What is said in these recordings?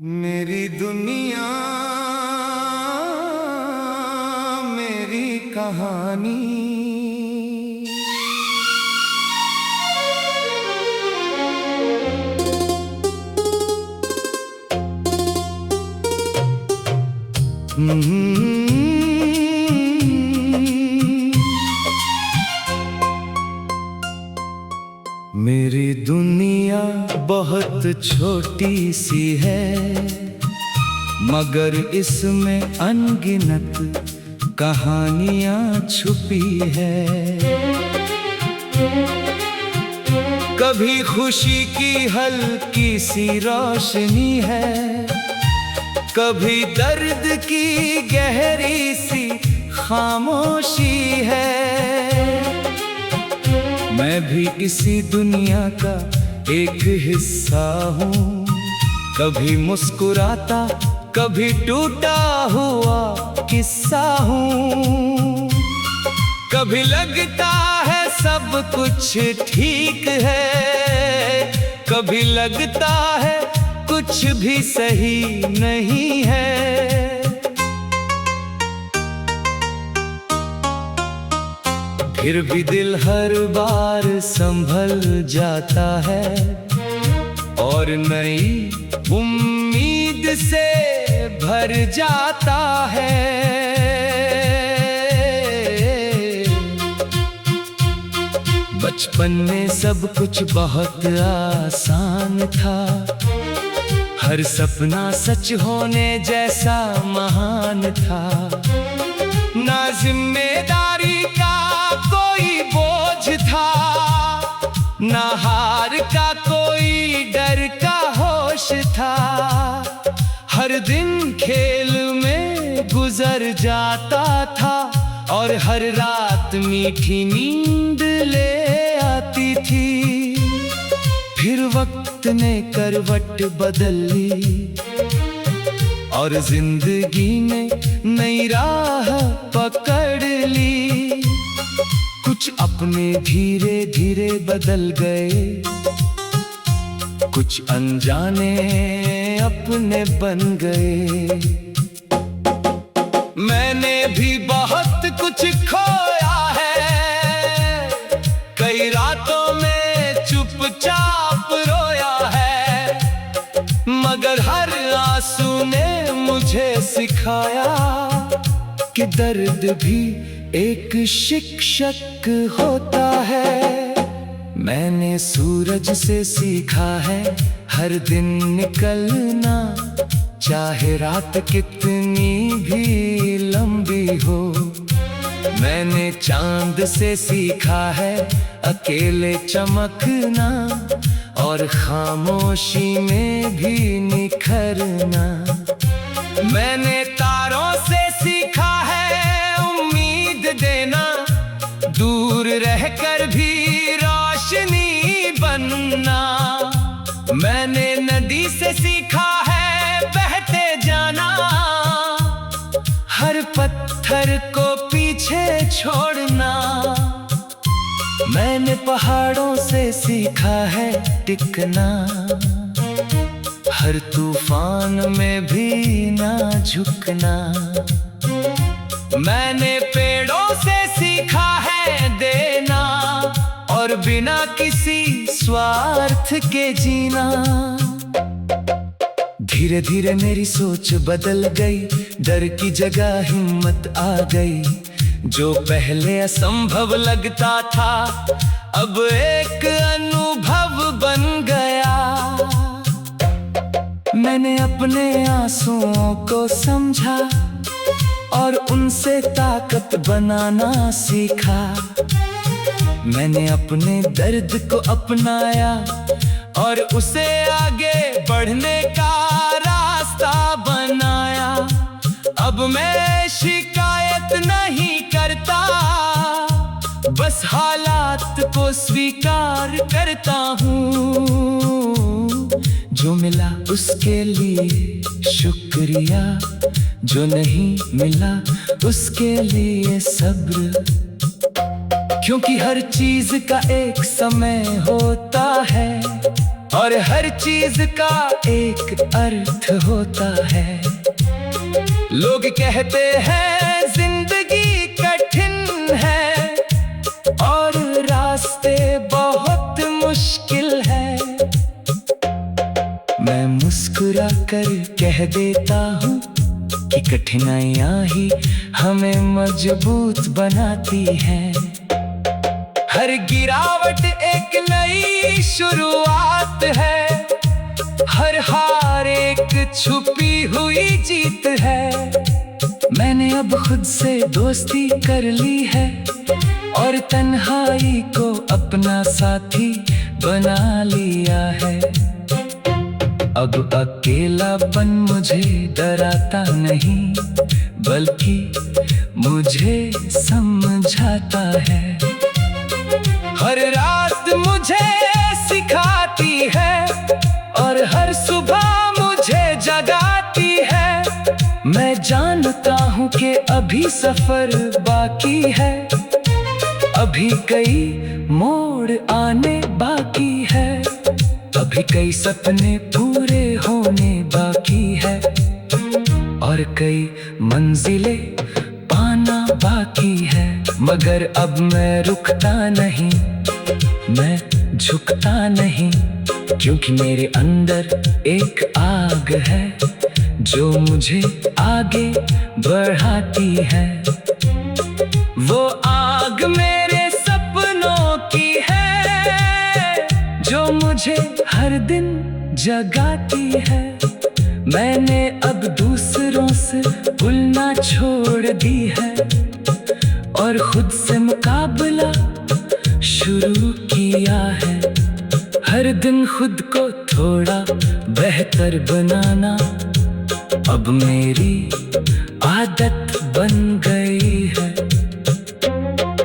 मेरी दुनिया मेरी कहानी। मेरी दुनिया बहुत छोटी सी है, मगर इसमें अनगिनत कहानियां छुपी है। कभी खुशी की हल्की सी रोशनी है, कभी दर्द की गहरी सी खामोशी है। मैं भी इसी दुनिया का एक हिस्सा हूँ, कभी मुस्कुराता कभी टूटा हुआ किस्सा हूँ। कभी लगता है सब कुछ ठीक है, कभी लगता है कुछ भी सही नहीं है। फिर भी दिल हर बार संभल जाता है और नई उम्मीद से भर जाता है। बचपन में सब कुछ बहुत आसान था, हर सपना सच होने जैसा महान था। ना जिम्मेदारी का कोई बोझ था, ना हार का कोई डर का होश था। हर दिन खेल में गुजर जाता था और हर रात मीठी नींद ले आती थी। फिर वक्त ने करवट बदल ली और जिंदगी ने नई राह पकड़ ली। कुछ अपने धीरे धीरे बदल गए, कुछ अनजाने अपने बन गए। मैंने भी बहुत कुछ खोया है, कई रातों में चुपचाप रोया है, मगर हर आंसू ने मुझे सिखाया कि दर्द भी एक शिक्षक होता है। मैंने सूरज से सीखा है हर दिन निकलना, चाहे रात कितनी भी लंबी हो। मैंने चांद से सीखा है अकेले चमकना और खामोशी में भी निखरना। मैंने तारों से सीखा है उम्मीद देना, दूर रहकर भी रोशनी बनना। मैंने नदी से सीखा है बहते जाना, हर पत्थर को पीछे छोड़ना। मैंने पहाड़ों से सीखा है टिकना, हर तूफान में भी ना झुकना। मैंने पेड़ों से सीखा है देना और बिना किसी स्वार्थ के जीना। धीरे धीरे मेरी सोच बदल गई, डर की जगह हिम्मत आ गई। जो पहले असंभव लगता था अब एक अनुभव बन गया। मैंने अपने आंसुओं को समझा और उनसे ताकत बनाना सीखा। मैंने अपने दर्द को अपनाया और उसे आगे बढ़ने का रास्ता बनाया। अब मैं शिकायत नहीं करता, बस हालात को स्वीकार करता हूँ। जो मिला उसके लिए शुक्रिया, जो नहीं मिला उसके लिए सब्र। क्योंकि हर चीज का एक समय होता है, और हर चीज का एक अर्थ होता है। लोग कहते हैं जिंदगी कठिन है और रास्ते बहुत मुश्किल है। मैं मुस्कुरा कर कह देता हूँ कि कठिनाइयाँ ही हमें मजबूत बनाती हैं। हर गिरावट एक नई शुरुआत है, हर हार एक छुपी हुई जीत है। मैंने अब खुद से दोस्ती कर ली है और तन्हाई को अपना साथी बना लिया है। अब अकेलापन मुझे डराता नहीं, बल्कि मुझे समझाता है। हर रात मुझे सिखाती है और हर सुबह मुझे जगाती है। मैं जानता हूँ कि अभी सफर बाकी है, अभी कई मोड़ आने बाकी है, अभी कई सपने पूरे होने बाकी है और कई मंजिलें पाना बाकी है। मगर अब मैं रुकता नहीं, मैं झुकता नहीं, क्योंकि मेरे अंदर एक आग है जो मुझे आगे बढ़ाती है। वो आग मेरे सपनों की है जो मुझे हर दिन जगाती है। मैंने अब दूसरों से तुलना छोड़ दी है और खुद से मुकाबला शुरू किया है। हर दिन खुद को थोड़ा बेहतर बनाना अब मेरी आदत बन गई है।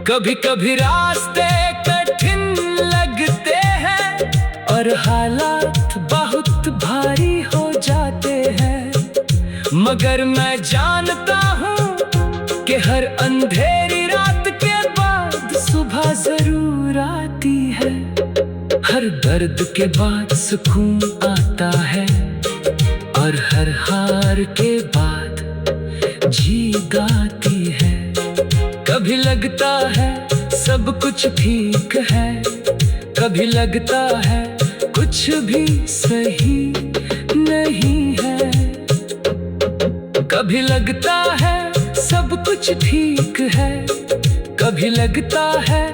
कभी कभी रास्ते कठिन लगते हैं और हालात बहुत भारी हो जाते हैं, मगर मैं जानता हूँ कि हर अंधेरी रात के बाद सुबह जरूर आती है। हर दर्द के बाद सुकून आता है और हर हार के बाद जीत आती है। कभी लगता है सब कुछ ठीक है, कभी लगता है कुछ भी सही नहीं है। कभी लगता है सब कुछ ठीक है, कभी लगता है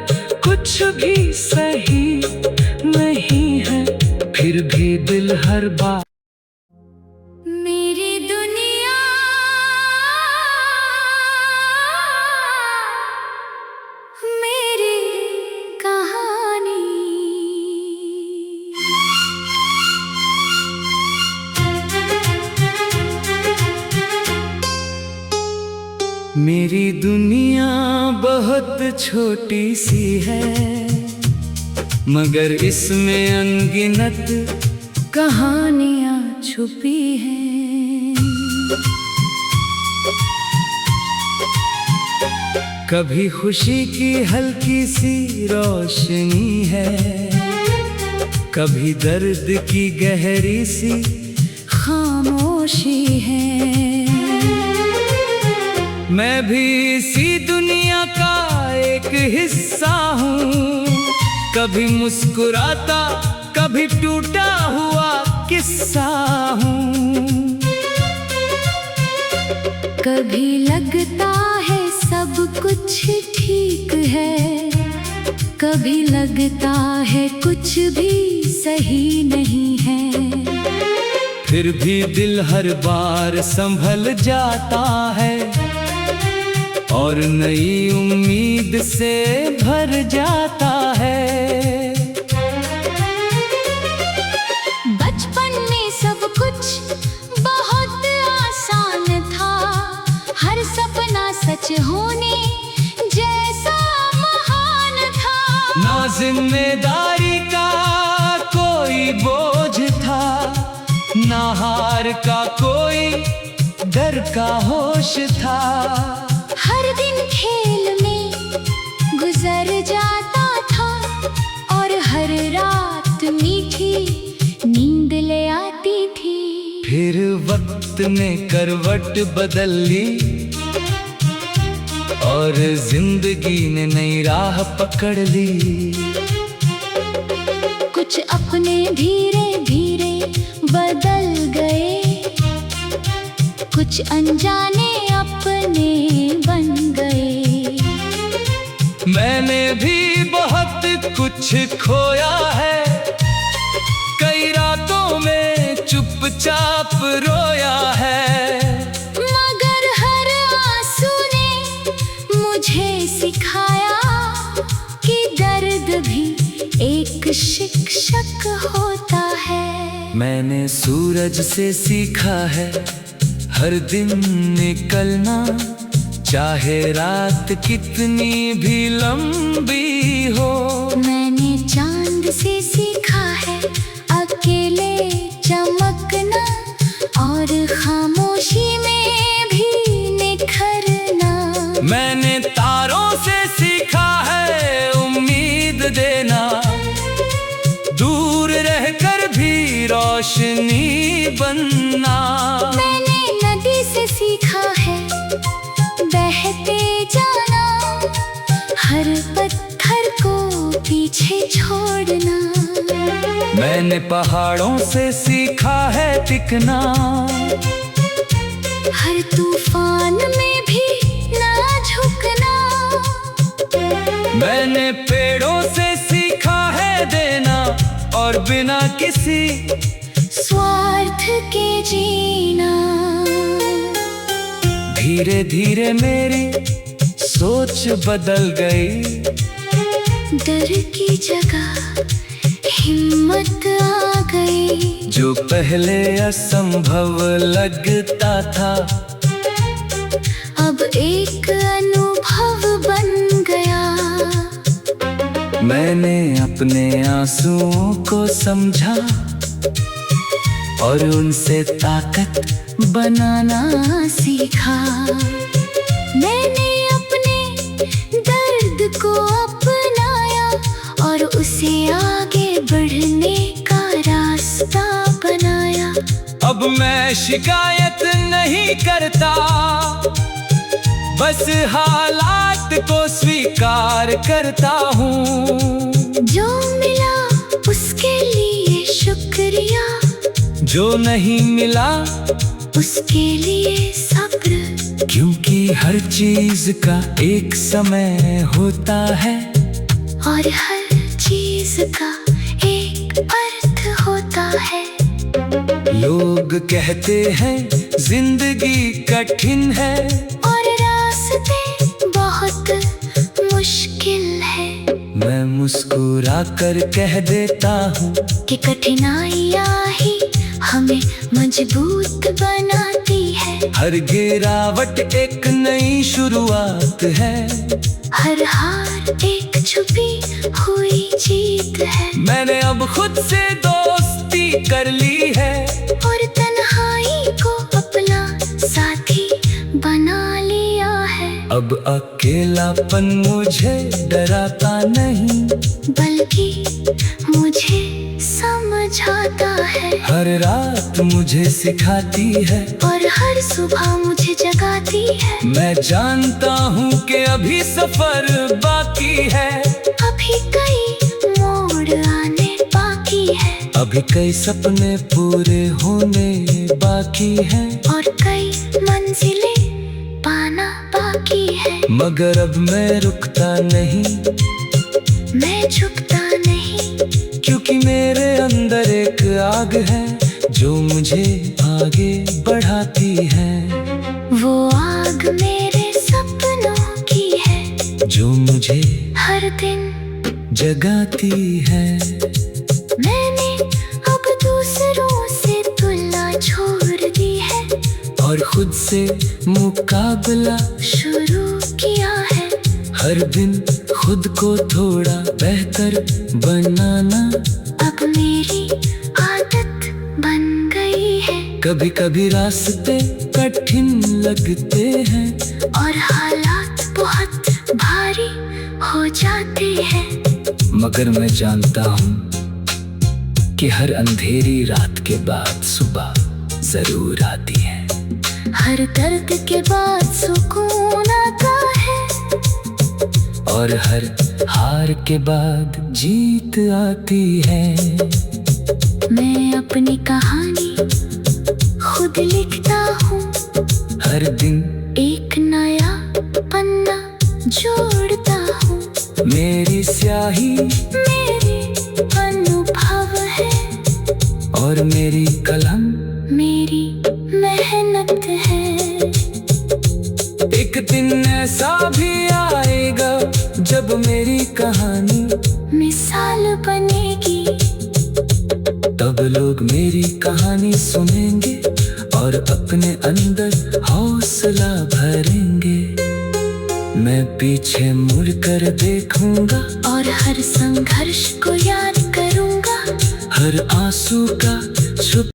कुछ भी सही नहीं है, फिर भी दिल हर बार मेरी दुनिया मेरी कहानी। मेरी दुनिया बहुत छोटी सी है, मगर इसमें अनगिनत कहानियाँ छुपी हैं। कभी खुशी की हल्की सी रोशनी है, कभी दर्द की गहरी सी खामोशी है। मैं भी इसी दुनिया का एक हिस्सा हूँ, कभी मुस्कुराता कभी टूटा हुआ किस्सा हूँ। कभी लगता है सब कुछ ठीक है, कभी लगता है कुछ भी सही नहीं है, फिर भी दिल हर बार संभल जाता है और नई उम्मीद से भर जाता है। बचपन में सब कुछ बहुत आसान था, हर सपना सच होने जैसा महान था। ना जिम्मेदारी का कोई बोझ था, ना हार का कोई डर का होश था। हर दिन खेल में गुजर जाता था और हर रात मीठी फिर वक्त ने करवट बदल ली और जिंदगी ने नई राह पकड़ ली। कुछ अपने धीरे धीरे बदल गए, कुछ अनजाने अपने बन गए। मैंने भी बहुत कुछ खोया है, कई रातों में चुपचाप रोया है। मगर हर आंसू ने मुझे सिखाया कि दर्द भी एक शिक्षक होता है। मैंने सूरज से सीखा है हर दिन निकलना, चाहे रात कितनी भी लंबी हो। मैंने चांद से सीखा है अकेले चमकना और खामोशी में भी निखरना। मैंने तारों से सीखा है उम्मीद देना, दूर रहकर भी रोशनी बनना। मैंने नदी से सीखा है बहते जाना, हर पत्थर को पीछे छोड़ना। मैंने पहाड़ों से सीखा है टिकना, हर तूफान में भी ना झुकना। मैंने पेड़ों से सीखा है देना और बिना किसी स्वार्थ के जीना। धीरे धीरे मेरी सोच बदल गई, डर की जगह हिम्मत आ गई। जो पहले असंभव लगता था अब एक अनुभव बन गया। मैंने अपने आंसुओं को समझा और उनसे ताकत बनाना सीखा। मैंने अपने दर्द को अपनाया और उसे आगे बढ़ने का रास्ता बनाया। अब मैं शिकायत नहीं करता, बस हालात को स्वीकार करता हूँ। जो मिला उसके लिए शुक्रिया, जो नहीं मिला उसके लिए सब्र। क्योंकि हर चीज का एक समय होता है और हर चीज का एक अर्थ होता है। लोग कहते हैं जिंदगी कठिन है और रास्ते बहुत मुश्किल है। मैं मुस्कुरा कर कह देता हूँ कि कठिनाइयाँ ही हमें मजबूत बनाती है। हर गिरावट एक नई शुरुआत है, हर हार एक छुपी हुई जीत है। मैंने अब खुद से दोस्ती कर ली है और तन्हाई को अपना साथी बना लिया है। अब अकेलापन मुझे डराता नहीं, बल्कि मुझे समझाता है। हर रात मुझे सिखाती है और हर सुबह मुझे जगाती है। मैं जानता हूँ कि अभी सफर बाकी है, अभी कई मोड़ आने बाकी है। अभी कई सपने पूरे होने बाकी हैं और कई मंजिलें पाना बाकी है। मगर अब मैं रुकता नहीं, मैं झुकता नहीं, क्योंकि मेरे अंदर एक आग है जो मुझे आगे बढ़ाती है। वो आग मेरे सपनों की है जो मुझे हर दिन जगाती है। मैंने अब दूसरों से तुलना छोड़ दी है और खुद से मुकाबला शुरू किया है। हर दिन खुद को थोड़ा बेहतर बनाना अब मेरी आदत बन गई है। कभी कभी रास्ते कठिन लगते हैं और हालात बहुत भारी हो जाते हैं। मगर मैं जानता हूँ कि हर अंधेरी रात के बाद सुबह जरूर आती है। हर दर्द के बाद सुकून आता है, और हर हार के बाद जीत आती है। मैं अपनी कहानी खुद लिखता हूँ, हर दिन एक नया पन्ना जोड़ता हूँ। मेरी स्याही मेरी अनुभव है, और मेरी कलम मेरी मेहनत है। एक दिन ऐसा भी आएगा जब मेरी कहानी मिसाल बनेगी, तब लोग मेरी कहानी सुनेंगे और अपने अंदर हौसला भरेंगे। मैं पीछे मुड़कर देखूंगा और हर संघर्ष को याद करूंगा। हर आंसू का छुप